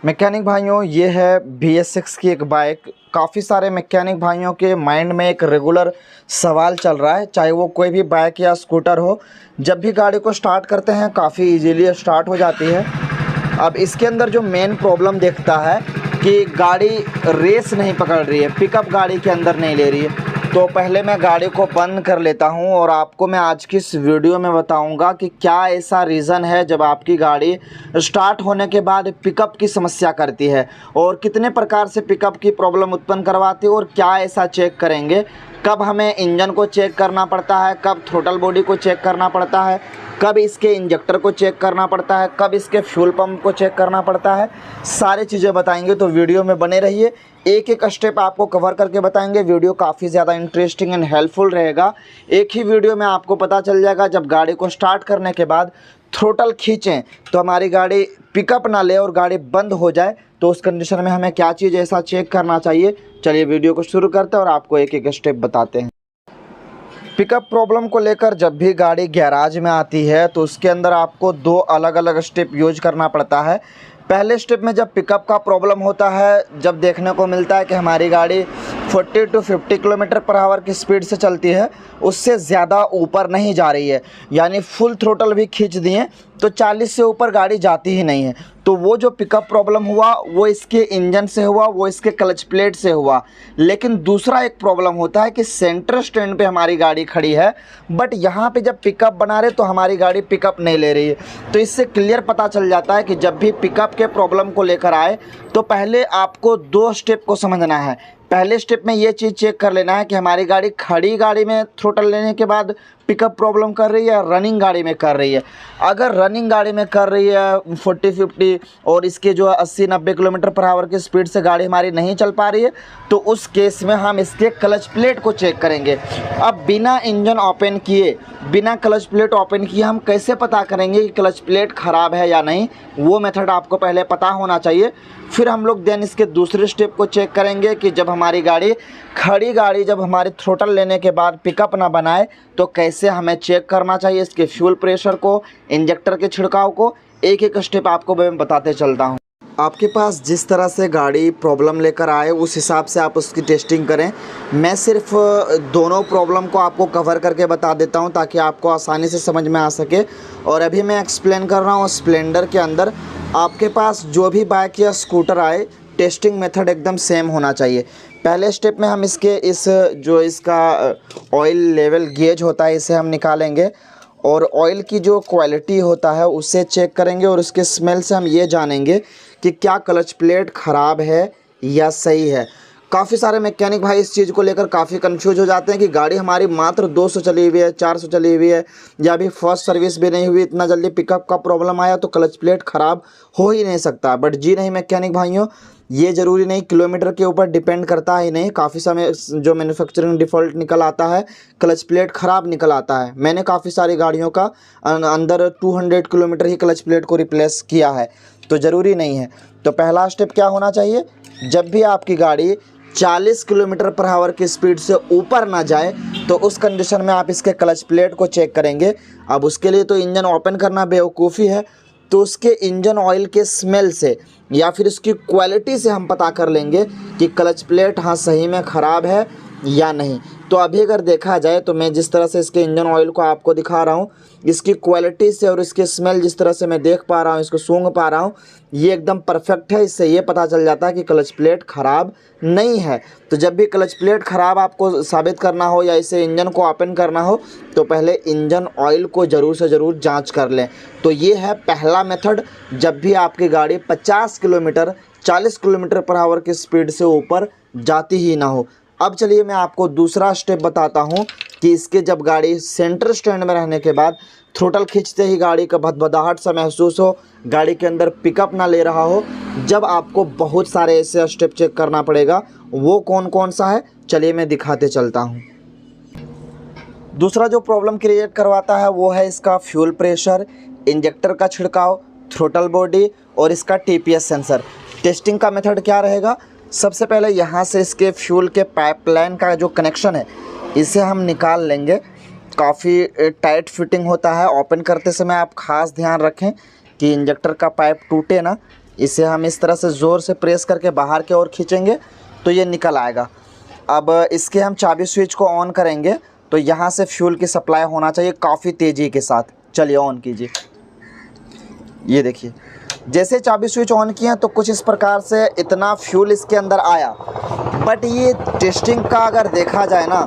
Mechanic भाइयों, ये है BS6 की एक बाइक। काफ़ी सारे मैकेनिक भाइयों के माइंड में एक रेगुलर सवाल चल रहा है, चाहे वो कोई भी बाइक या स्कूटर हो। जब भी गाड़ी को स्टार्ट करते हैं काफ़ी इजीली स्टार्ट हो जाती है। अब इसके अंदर जो मेन प्रॉब्लम दिखता है कि गाड़ी रेस नहीं पकड़ रही है, पिकअप गाड़ी के अंदर नहीं ले रही है। तो पहले मैं गाड़ी को बंद कर लेता हूं और आपको मैं आज की इस वीडियो में बताऊंगा कि क्या ऐसा रीज़न है जब आपकी गाड़ी स्टार्ट होने के बाद पिकअप की समस्या करती है और कितने प्रकार से पिकअप की प्रॉब्लम उत्पन्न करवाती है और क्या ऐसा चेक करेंगे। कब हमें इंजन को चेक करना पड़ता है, कब थ्रोटल बॉडी को चेक करना पड़ता है, कब इसके इंजेक्टर को चेक करना पड़ता है, कब इसके फ्यूल पंप को चेक करना पड़ता है, सारी चीज़ें बताएंगे। तो वीडियो में बने रहिए, एक एक स्टेप आपको कवर करके बताएंगे। वीडियो काफ़ी ज़्यादा इंटरेस्टिंग एंड हेल्पफुल रहेगा। एक ही वीडियो में आपको पता चल जाएगा जब गाड़ी को स्टार्ट करने के बाद थ्रोटल खींचें तो हमारी गाड़ी पिकअप ना ले और गाड़ी बंद हो जाए, तो उस कंडीशन में हमें क्या चीज़ ऐसा चेक करना चाहिए। चलिए वीडियो को शुरू करते हैं और आपको एक एक स्टेप बताते हैं। पिकअप प्रॉब्लम को लेकर जब भी गाड़ी गैराज में आती है तो उसके अंदर आपको दो अलग अलग स्टेप यूज करना पड़ता है। पहले स्टेप में जब पिकअप का प्रॉब्लम होता है, जब देखने को मिलता है कि हमारी गाड़ी 40 to 50 किलोमीटर पर आवर की स्पीड से चलती है, उससे ज़्यादा ऊपर नहीं जा रही है, यानी फुल थ्रोटल भी खींच दिए तो 40 से ऊपर गाड़ी जाती ही नहीं है, तो वो जो पिकअप प्रॉब्लम हुआ वो इसके इंजन से हुआ, वो इसके क्लच प्लेट से हुआ। लेकिन दूसरा एक प्रॉब्लम होता है कि सेंटर स्टैंड पे हमारी गाड़ी खड़ी है, बट यहाँ पे जब पिकअप बना रहे तो हमारी गाड़ी पिकअप नहीं ले रही है। तो इससे क्लियर पता चल जाता है कि जब भी पिकअप के प्रॉब्लम को लेकर आए तो पहले आपको दो स्टेप को समझना है। पहले स्टेप में ये चीज़ चेक कर लेना है कि हमारी गाड़ी खड़ी गाड़ी में थ्रोटल लेने के बाद पिकअप प्रॉब्लम कर रही है या रनिंग गाड़ी में कर रही है। अगर रनिंग गाड़ी में कर रही है 40-50 और इसके जो 80-90 किलोमीटर पर आवर की स्पीड से गाड़ी हमारी नहीं चल पा रही है, तो उस केस में हम इसके क्लच प्लेट को चेक करेंगे। अब बिना इंजन ओपन किए, बिना क्लच प्लेट ओपन किए हम कैसे पता करेंगे कि क्लच प्लेट ख़राब है या नहीं, वो मेथड आपको पहले पता होना चाहिए। फिर हम लोग देन इसके दूसरे स्टेप को चेक करेंगे कि जब हमारी गाड़ी खड़ी गाड़ी जब हमारी थ्रोटल लेने के बाद पिकअप ना बनाए तो कैसे हमें चेक करना चाहिए इसके फ्यूल प्रेशर को, इंजेक्टर के छिड़काव को। एक एक स्टेप आपको मैं बताते चलता हूँ। आपके पास जिस तरह से गाड़ी प्रॉब्लम लेकर आए उस हिसाब से आप उसकी टेस्टिंग करें। मैं सिर्फ दोनों प्रॉब्लम को आपको कवर करके बता देता हूं ताकि आपको आसानी से समझ में आ सके। और अभी मैं एक्सप्लेन कर रहा हूं स्प्लेंडर के अंदर आपके पास जो भी बाइक या स्कूटर आए, टेस्टिंग मेथड एकदम सेम होना चाहिए। पहले स्टेप में हम इसके इसका ऑयल लेवल गेज होता है इसे हम निकालेंगे और ऑयल की जो क्वालिटी होता है उसे चेक करेंगे और उसके स्मेल से हम ये जानेंगे कि क्या क्लच प्लेट ख़राब है या सही है। काफ़ी सारे मैकेनिक भाई इस चीज़ को लेकर काफ़ी कंफ्यूज हो जाते हैं कि गाड़ी हमारी मात्र 200 चली हुई है, 400 चली हुई है या अभी फर्स्ट सर्विस भी नहीं हुई, इतना जल्दी पिकअप का प्रॉब्लम आया तो क्लच प्लेट ख़राब हो ही नहीं सकता। बट जी नहीं मैकेनिक भाइयों, ये ज़रूरी नहीं, किलोमीटर के ऊपर डिपेंड करता ही नहीं। काफ़ी समय जो मैन्युफैक्चरिंग डिफ़ॉल्ट निकल आता है, क्लच प्लेट ख़राब निकल आता है। मैंने काफ़ी सारी गाड़ियों का अंदर 200 किलोमीटर ही क्लच प्लेट को रिप्लेस किया है, तो ज़रूरी नहीं है। तो पहला स्टेप क्या होना चाहिए, जब भी आपकी गाड़ी 40 किलोमीटर पर आवर की स्पीड से ऊपर ना जाए तो उस कंडीशन में आप इसके क्लच प्लेट को चेक करेंगे। अब उसके लिए तो इंजन ओपन करना बेवकूफ़ी है, तो उसके इंजन ऑयल के स्मेल से या फिर उसकी क्वालिटी से हम पता कर लेंगे कि क्लच प्लेट हाँ सही में ख़राब है या नहीं। तो अभी अगर देखा जाए तो मैं जिस तरह से इसके इंजन ऑयल को आपको दिखा रहा हूँ, इसकी क्वालिटी से और इसके स्मेल जिस तरह से मैं देख पा रहा हूँ, इसको सूंघ पा रहा हूँ, ये एकदम परफेक्ट है। इससे ये पता चल जाता है कि क्लच प्लेट ख़राब नहीं है। तो जब भी क्लच प्लेट ख़राब आपको साबित करना हो या इसे इंजन को ओपन करना हो तो पहले इंजन ऑयल को ज़रूर से ज़रूर जाँच कर लें। तो ये है पहला मेथड, जब भी आपकी गाड़ी 50 किलोमीटर 40 किलोमीटर पर आवर की स्पीड से ऊपर जाती ही ना हो। अब चलिए मैं आपको दूसरा स्टेप बताता हूँ कि इसके जब गाड़ी सेंटर स्टैंड में रहने के बाद थ्रोटल खींचते ही गाड़ी का भदभदाहट सा महसूस हो, गाड़ी के अंदर पिकअप ना ले रहा हो, जब आपको बहुत सारे ऐसे स्टेप चेक करना पड़ेगा। वो कौन कौन सा है चलिए मैं दिखाते चलता हूँ। दूसरा जो प्रॉब्लम क्रिएट करवाता है वो है इसका फ्यूल प्रेशर, इंजेक्टर का छिड़काव, थ्रोटल बॉडी और इसका TPS सेंसर। टेस्टिंग का मेथड क्या रहेगा, सबसे पहले यहाँ से इसके फ्यूल के पाइपलाइन का जो कनेक्शन है इसे हम निकाल लेंगे। काफ़ी टाइट फिटिंग होता है, ओपन करते समय आप ख़ास ध्यान रखें कि इंजेक्टर का पाइप टूटे ना, इसे हम इस तरह से ज़ोर से प्रेस करके बाहर की ओर खींचेंगे तो ये निकल आएगा। अब इसके हम चाबी स्विच को ऑन करेंगे तो यहाँ से फ्यूल की सप्लाई होना चाहिए काफ़ी तेज़ी के साथ। चलिए ऑन कीजिए। ये देखिए, जैसे चाबी स्विच ऑन किया तो कुछ इस प्रकार से इतना फ्यूल इसके अंदर आया। बट ये टेस्टिंग का अगर देखा जाए ना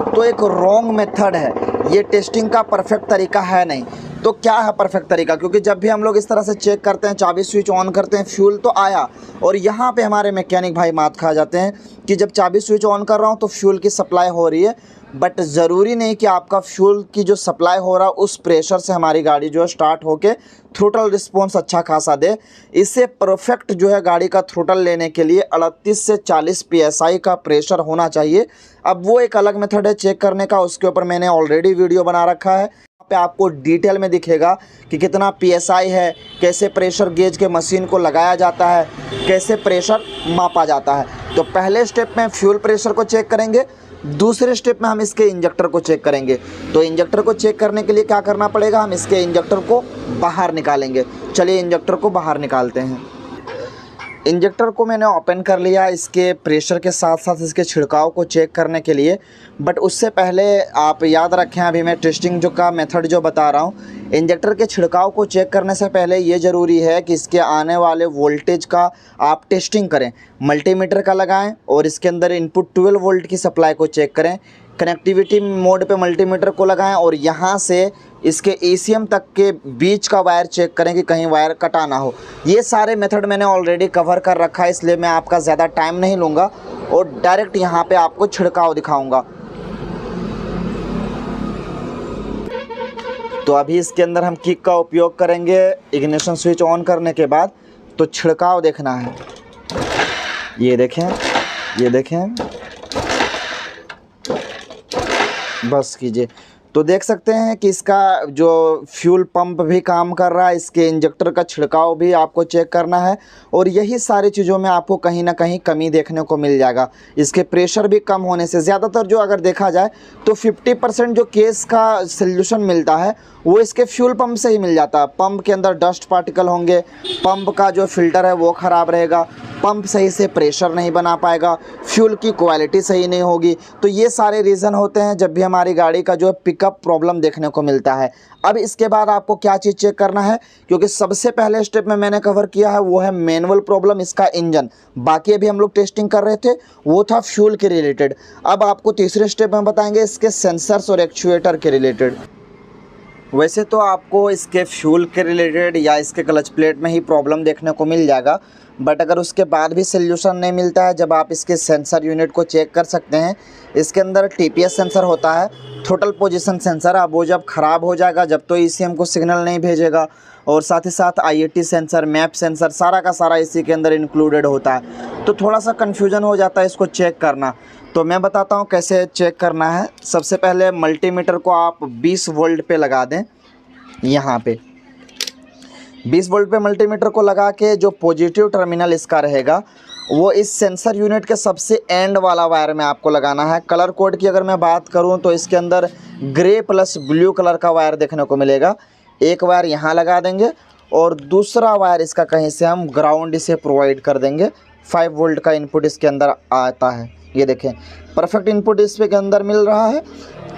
तो एक रॉन्ग मेथड है, ये टेस्टिंग का परफेक्ट तरीका है नहीं। तो क्या है परफेक्ट तरीका? क्योंकि जब भी हम लोग इस तरह से चेक करते हैं, चाबी स्विच ऑन करते हैं, फ्यूल तो आया, और यहाँ पे हमारे मैकेनिक भाई मात खा जाते हैं कि जब चाबी स्विच ऑन कर रहा हूँ तो फ्यूल की सप्लाई हो रही है। बट ज़रूरी नहीं कि आपका फ्यूल की जो सप्लाई हो रहा उस प्रेशर से हमारी गाड़ी जो है स्टार्ट होके थ्रोटल रिस्पॉन्स अच्छा खासा दे। इससे परफेक्ट जो है गाड़ी का थ्रोटल लेने के लिए 38 से 40 PSI का प्रेशर होना चाहिए। अब वो एक अलग मेथड है चेक करने का, उसके ऊपर मैंने ऑलरेडी वीडियो बना रखा है। पे आपको डिटेल में दिखेगा कि कितना PSI है, कैसे प्रेशर गेज के मशीन को लगाया जाता है, कैसे प्रेशर मापा जाता है। तो पहले स्टेप में फ्यूल प्रेशर को चेक करेंगे, दूसरे स्टेप में हम इसके इंजेक्टर को चेक करेंगे। तो इंजेक्टर को चेक करने के लिए क्या करना पड़ेगा, हम इसके इंजेक्टर को बाहर निकालेंगे। चलिए इंजेक्टर को बाहर निकालते हैं। इंजेक्टर को मैंने ओपन कर लिया इसके प्रेशर के साथ साथ इसके छिड़काव को चेक करने के लिए। बट उससे पहले आप याद रखें, अभी मैं टेस्टिंग जो का मेथड जो बता रहा हूँ, इंजेक्टर के छिड़काव को चेक करने से पहले ये ज़रूरी है कि इसके आने वाले वोल्टेज का आप टेस्टिंग करें। मल्टीमीटर का लगाएं और इसके अंदर इनपुट 12 वोल्ट की सप्लाई को चेक करें। कनेक्टिविटी मोड पे मल्टीमीटर को लगाएं और यहाँ से इसके ECM तक के बीच का वायर चेक करें कि कहीं वायर कटा ना हो। ये सारे मेथड मैंने ऑलरेडी कवर कर रखा है, इसलिए मैं आपका ज़्यादा टाइम नहीं लूँगा और डायरेक्ट यहाँ पे आपको छिड़काव दिखाऊँगा। तो अभी इसके अंदर हम किक का उपयोग करेंगे इग्निशन स्विच ऑन करने के बाद। तो छिड़काव देखना है, ये देखें, ये देखें, बस कीजिए। तो देख सकते हैं कि इसका जो फ्यूल पंप भी काम कर रहा है, इसके इंजेक्टर का छिड़काव भी आपको चेक करना है। और यही सारी चीज़ों में आपको कहीं ना कहीं कमी देखने को मिल जाएगा। इसके प्रेशर भी कम होने से ज़्यादातर जो अगर देखा जाए तो 50% जो केस का सल्यूशन मिलता है वो इसके फ्यूल पंप से ही मिल जाता है। पंप के अंदर डस्ट पार्टिकल होंगे, पंप का जो फिल्टर है वो ख़राब रहेगा, पंप सही से प्रेशर नहीं बना पाएगा, फ्यूल की क्वालिटी सही नहीं होगी। तो ये सारे रीज़न होते हैं जब भी हमारी गाड़ी का जो है पिकअप प्रॉब्लम देखने को मिलता है। अब इसके बाद आपको क्या चीज़ चेक करना है, क्योंकि सबसे पहले स्टेप में मैंने कवर किया है वो है मैनुअल प्रॉब्लम, इसका इंजन। बाकी अभी हम लोग टेस्टिंग कर रहे थे वो था फ्यूल के रिलेटेड। अब आपको तीसरे स्टेप में बताएंगे इसके सेंसर्स और एक्चुएटर के रिलेटेड। वैसे तो आपको इसके फ्यूल के रिलेटेड या इसके क्लच प्लेट में ही प्रॉब्लम देखने को मिल जाएगा। बट अगर उसके बाद भी सल्यूशन नहीं मिलता है, जब आप इसके सेंसर यूनिट को चेक कर सकते हैं। इसके अंदर TPS सेंसर होता है, टोटल पोजीशन सेंसर। अब वो जब ख़राब हो जाएगा, जब तो ECM को सिग्नल नहीं भेजेगा। और साथ ही साथ IAT सेंसर, मैप सेंसर, सारा का सारा इसी के अंदर इंक्लूडेड होता है। तो थोड़ा सा कन्फ्यूजन हो जाता है इसको चेक करना। तो मैं बताता हूँ कैसे चेक करना है। सबसे पहले मल्टीमीटर को आप 20 वोल्ट पे लगा दें। यहाँ पे 20 वोल्ट पे मल्टीमीटर को लगा के जो पॉजिटिव टर्मिनल इसका रहेगा वो इस सेंसर यूनिट के सबसे एंड वाला वायर में आपको लगाना है। कलर कोड की अगर मैं बात करूं तो इसके अंदर ग्रे प्लस ब्लू कलर का वायर देखने को मिलेगा। एक वायर यहाँ लगा देंगे और दूसरा वायर इसका कहीं से हम ग्राउंड इसे प्रोवाइड कर देंगे। 5 वोल्ट का इनपुट इसके अंदर आता है, ये देखें परफेक्ट इनपुट इस पे के अंदर मिल रहा है।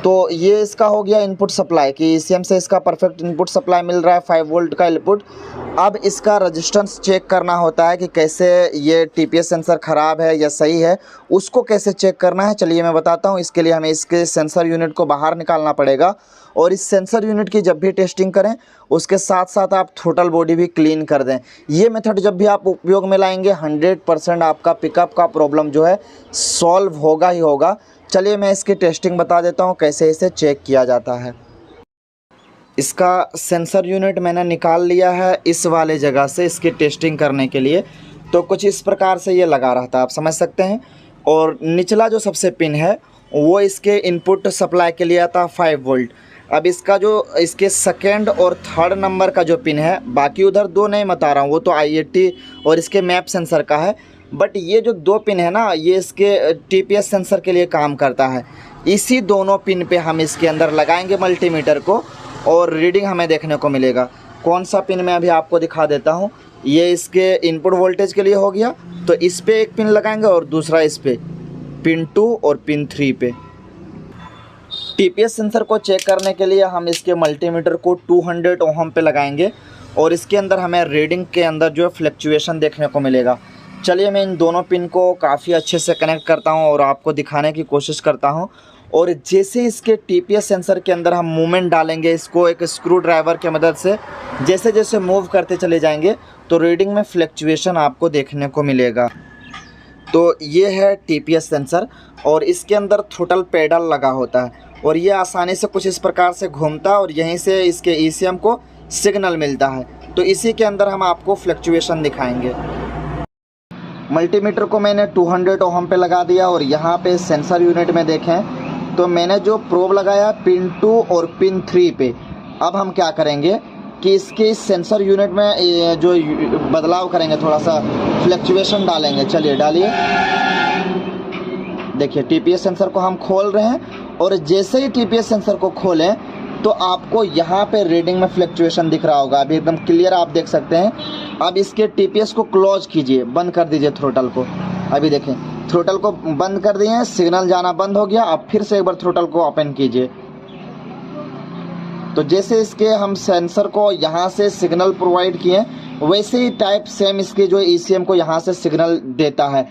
तो ये इसका हो गया इनपुट सप्लाई कि ECM से इसका परफेक्ट इनपुट सप्लाई मिल रहा है, 5 वोल्ट का इनपुट। अब इसका रेजिस्टेंस चेक करना होता है कि कैसे ये TPS सेंसर ख़राब है या सही है, उसको कैसे चेक करना है चलिए मैं बताता हूँ। इसके लिए हमें इसके सेंसर यूनिट को बाहर निकालना पड़ेगा और इस सेंसर यूनिट की जब भी टेस्टिंग करें उसके साथ साथ आप थ्रोटल बॉडी भी क्लीन कर दें। ये मेथड जब भी आप उपयोग में लाएंगे 100% आपका पिकअप का प्रॉब्लम जो है सॉल्व होगा ही होगा। चलिए मैं इसकी टेस्टिंग बता देता हूँ कैसे इसे चेक किया जाता है। इसका सेंसर यूनिट मैंने निकाल लिया है इस वाले जगह से इसकी टेस्टिंग करने के लिए। तो कुछ इस प्रकार से ये लगा रहता है, आप समझ सकते हैं। और निचला जो सबसे पिन है वो इसके इनपुट सप्लाई के लिए आता है 5 वोल्ट। अब इसका जो इसके सेकेंड और थर्ड नंबर का जो पिन है, बाकी उधर 2 नहीं बता रहा हूँ, वो तो IAT और इसके मैप सेंसर का है। बट ये जो 2 पिन है ना, ये इसके TPS सेंसर के लिए काम करता है। इसी दोनों पिन पे हम इसके अंदर लगाएंगे मल्टीमीटर को और रीडिंग हमें देखने को मिलेगा। कौन सा पिन मैं अभी आपको दिखा देता हूँ। ये इसके इनपुट वोल्टेज के लिए हो गया। तो इस पे एक पिन लगाएंगे और दूसरा इस पे पिन 2 और पिन 3 पे। टीपीएस सेंसर को चेक करने के लिए हम इसके मल्टीमीटर को 200 ओहम पे लगाएंगे और इसके अंदर हमें रीडिंग के अंदर जो है फ्लक्चुएशन देखने को मिलेगा। चलिए मैं इन दोनों पिन को काफ़ी अच्छे से कनेक्ट करता हूं और आपको दिखाने की कोशिश करता हूं। और जैसे इसके टीपीएस सेंसर के अंदर हम मूवमेंट डालेंगे इसको एक स्क्रू ड्राइवर की मदद से, जैसे जैसे मूव करते चले जाएंगे तो रीडिंग में फ्लक्चुएशन आपको देखने को मिलेगा। तो ये है टीपीएस सेंसर और इसके अंदर थ्रोटल पेडल लगा होता है और ये आसानी से कुछ इस प्रकार से घूमता है और यहीं से इसके ईसीएम को सिग्नल मिलता है। तो इसी के अंदर हम आपको फ्लक्चुएशन दिखाएंगे। मल्टीमीटर को मैंने 200 ओहम पे लगा दिया और यहाँ पे सेंसर यूनिट में देखें तो मैंने जो प्रोब लगाया पिन 2 और पिन 3 पे। अब हम क्या करेंगे कि इसके सेंसर यूनिट में जो बदलाव करेंगे, थोड़ा सा फ्लक्चुएशन डालेंगे। चलिए डालिए। देखिए टीपीएस सेंसर को हम खोल रहे हैं और जैसे ही टीपीएस सेंसर को खोलें तो आपको यहाँ पे रीडिंग में फ्लक्चुएशन दिख रहा होगा। अभी एकदम क्लियर आप देख सकते हैं। अब इसके टीपीएस को क्लोज कीजिए, बंद कर दीजिए थ्रोटल को। अभी देखें थ्रोटल को बंद कर दिए, सिग्नल जाना बंद हो गया। अब फिर से एक बार थ्रोटल को ओपन कीजिए। तो जैसे इसके हम सेंसर को यहाँ से सिग्नल प्रोवाइड किए वैसे ही टाइप सेम इसके जो ईसीएम को यहाँ से सिग्नल देता है।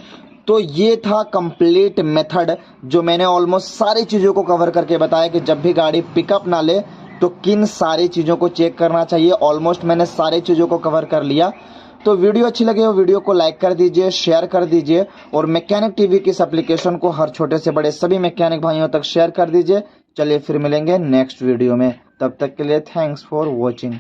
तो ये था कंप्लीट मेथड जो मैंने ऑलमोस्ट सारी चीज़ों को कवर करके बताया कि जब भी गाड़ी पिकअप ना ले तो किन सारी चीज़ों को चेक करना चाहिए। ऑलमोस्ट मैंने सारी चीज़ों को कवर कर लिया। तो वीडियो अच्छी लगे हो वीडियो को लाइक कर दीजिए, शेयर कर दीजिए और मैकेनिक टीवी की इस एप्लीकेशन को हर छोटे से बड़े सभी मैकेनिक भाइयों तक शेयर कर दीजिए। चलिए फिर मिलेंगे नेक्स्ट वीडियो में, तब तक के लिए थैंक्स फॉर वॉचिंग।